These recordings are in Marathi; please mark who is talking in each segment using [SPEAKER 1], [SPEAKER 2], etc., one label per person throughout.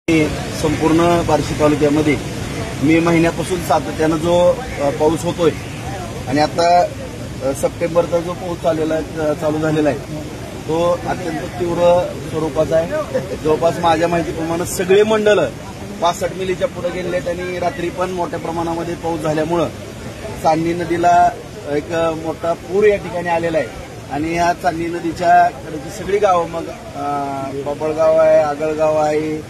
[SPEAKER 1] संपूर्ण बार्शी तालुक्यामध्ये मे महिन्यापासून सातत्यानं जो पाऊस होतोय आणि आता सप्टेंबरचा जो पाऊस चालू झालेला आहे तो अत्यंत तीव्र स्वरूपाचा आहे। जवळपास माझ्या माहितीप्रमाणे सगळे मंडळ 65 मिलीच्या पुढे गेले आहेत आणि रात्री पण मोठ्या प्रमाणामध्ये पाऊस झाल्यामुळे चांदणी नदीला एक मोठा पूर या ठिकाणी आलेला आहे आणि या चांदणी नदीच्या कडेची सगळी गावं मग बाबळगाव आहे, आगळगाव आहे,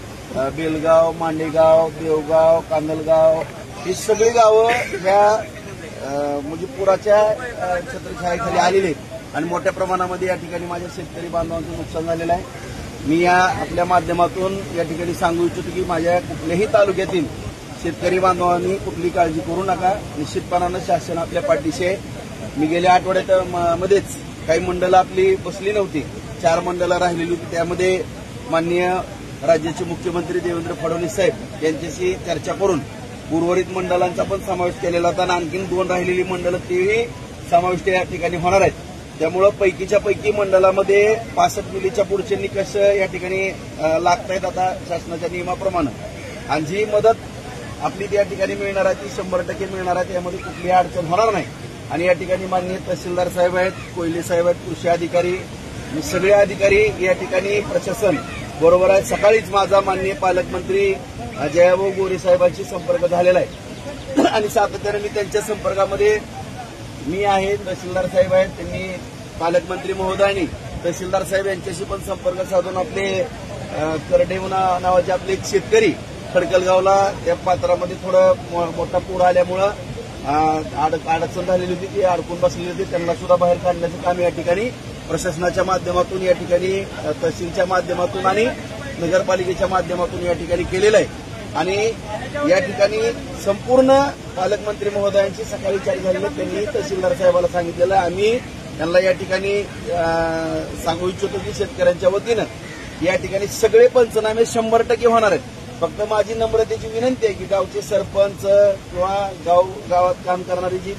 [SPEAKER 1] बेलगाव, मांडेगाव, देवगाव, कांदलगाव ही सगळी गावं ह्या म्हणजे पुराच्या छत्रछायेखाली आलेली आहेत आणि मोठ्या प्रमाणामध्ये या ठिकाणी माझ्या शेतकरी बांधवांचं नुकसान झालेलं आहे। मी या आपल्या माध्यमातून या ठिकाणी सांगू इच्छितो की माझ्या कुठल्याही तालुक्यातील शेतकरी बांधवांनी कुठली काळजी करू नका। निश्चितपणानं शासन आपल्या पाठीशी आहे। मी गेल्या आठवड्यात मध्येच काही मंडळं आपली बसली नव्हती, 4 मंडळं राहिलेली होती। त्यामध्ये माननीय राज्याचे मुख्यमंत्री देवेंद्र फडणवीस साहेब यांच्याशी चर्चा करून उर्वरित मंडळांचा पण समावेश केलेला होता आणि आणखीन 2 राहिलेली मंडळं तेही समाविष्ट या ठिकाणी होणार आहेत। त्यामुळे पैकीच्या पैकी मंडळामध्ये 65 मिलीच्या पुढचे निकष या ठिकाणी लागतायत आता शासनाच्या नियमाप्रमाणे आणि जी मदत आपली त्या ठिकाणी मिळणार आहे ती 100% मिळणार आहे। त्यामध्ये कुठलीही अडचण होणार नाही आणि या ठिकाणी माननीय तहसीलदार साहेब आहेत, कोयले साहेब आहेत, कृषी अधिकारी, सगळे अधिकारी या ठिकाणी प्रशासन बरोबर आहे। सकाळीच माझा माननीय पालकमंत्री जयाभाऊ गोरे साहेबांशी संपर्क झालेला आहे आणि सातत्याने मी त्यांच्या संपर्कामध्ये मी आहे, तहसीलदार साहेब आहेत, त्यांनी पालकमंत्री महोदयांनी तहसीलदार साहेब यांच्याशी पण संपर्क साधून आपले करडेव नावाचे आपले एक शेतकरी खडकलगावला त्या पात्रामध्ये थोडं मोठा पूर आल्यामुळं अडचण झालेली होती, ती अडकून बसलेली होती, त्यांना सुद्धा बाहेर काढण्याचं काम या ठिकाणी प्रशासनाच्या माध्यमातून या ठिकाणी तहसीलच्या माध्यमातून आणि नगरपालिकेच्या माध्यमातून या ठिकाणी केलेलं आहे आणि या ठिकाणी संपूर्ण पालकमंत्री महोदयांची सकाळी चर्चा झाली। त्यांनी तहसीलदार साहेबाला सांगितलेलं आहे। आम्ही त्यांना या ठिकाणी सांगू इच्छितो की शेतकऱ्यांच्या वतीनं या ठिकाणी सगळे पंचनामे 100% होणार आहेत। फक्त माझी नम्रतेची विनंती आहे की गावचे सरपंच किंवा गावात काम करणारी जी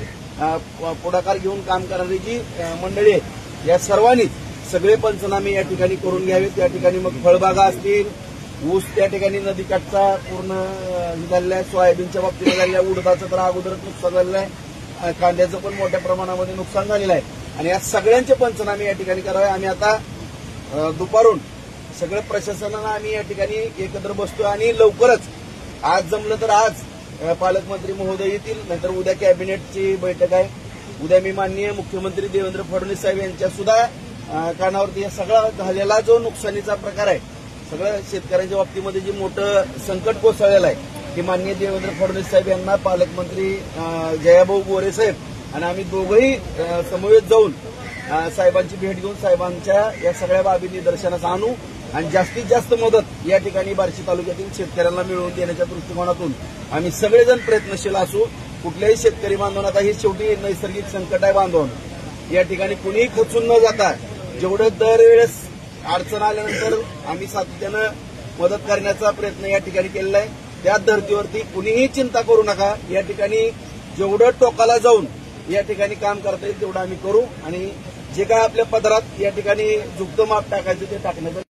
[SPEAKER 1] पुढाकार घेऊन काम करणारी जी मंडळी आहेत या सर्वांनीच सगळे पंचनामे या ठिकाणी करून घ्यावेत। त्या ठिकाणी मग फळबागा असतील, ऊस त्या ठिकाणी नदीकाठचा पूर्ण झालेला आहे, सोयाबीनच्या बाबतीत झालेल्या, उडदाचं तर अगोदरच नुकसान झालेलं आहे, कांद्याचं पण मोठ्या प्रमाणामध्ये नुकसान झालेलं आहे आणि या सगळ्यांचे पंचनामे या ठिकाणी करावे। आम्ही आता दुपारून सगळं प्रशासनानं आम्ही या ठिकाणी एकत्र बसतोय आणि लवकरच आज जमलं तर आज पालकमंत्री महोदय येतील, नंतर उद्या कॅबिनेटची बैठक आहे। उद्या मी माननीय मुख्यमंत्री देवेंद्र फडणवीस साहेब यांच्या सुद्धा कानावरती या सगळा झालेला जो नुकसानीचा प्रकार आहे, सगळं शेतकऱ्यांच्या बाबतीमध्ये जे मोठं संकट कोसळलेलं आहे ते माननीय देवेंद्र फडणवीस साहेब यांना पालकमंत्री जयाभाऊ गोरे साहेब आणि आम्ही दोघंही समवेत जाऊन साहेबांची भेट घेऊन साहेबांच्या या सगळ्या बाबी निदर्शनास आणू आणि जास्तीत जास्त मदत या ठिकाणी बार्शी तालुक्यातील शेतकऱ्यांना मिळवून देण्याच्या दृष्टिकोनातून आम्ही सगळेजण प्रयत्नशील असू। कुठल्याही शेतकरी बांधवांना आता हे शेवटी नैसर्गिक संकट आहे बांधवांना, या ठिकाणी कुणीही खचून न जाता जेवढं दरवेळेस अडचण आल्यानंतर आम्ही सातत्यानं मदत करण्याचा प्रयत्न या ठिकाणी केलेला आहे। त्या धर्तीवरती कुणीही चिंता करू नका। या ठिकाणी जेवढं टोकाला जाऊन या ठिकाणी काम करता येईल तेवढं आम्ही करू आणि जे काय आपल्या पदरात या ठिकाणी झुकतं माप टाकायचं ते टाकण्याचं